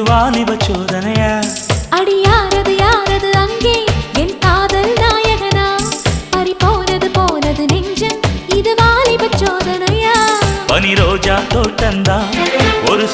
வாலிப சோதனையா அடி யாரது யாரது அங்கே என் காதல் நாயகனா பறி போனது போனது நெஞ்சம் இது வாலிப சோதனையா பனி ரோஜா தோட்டந்தா ஒரு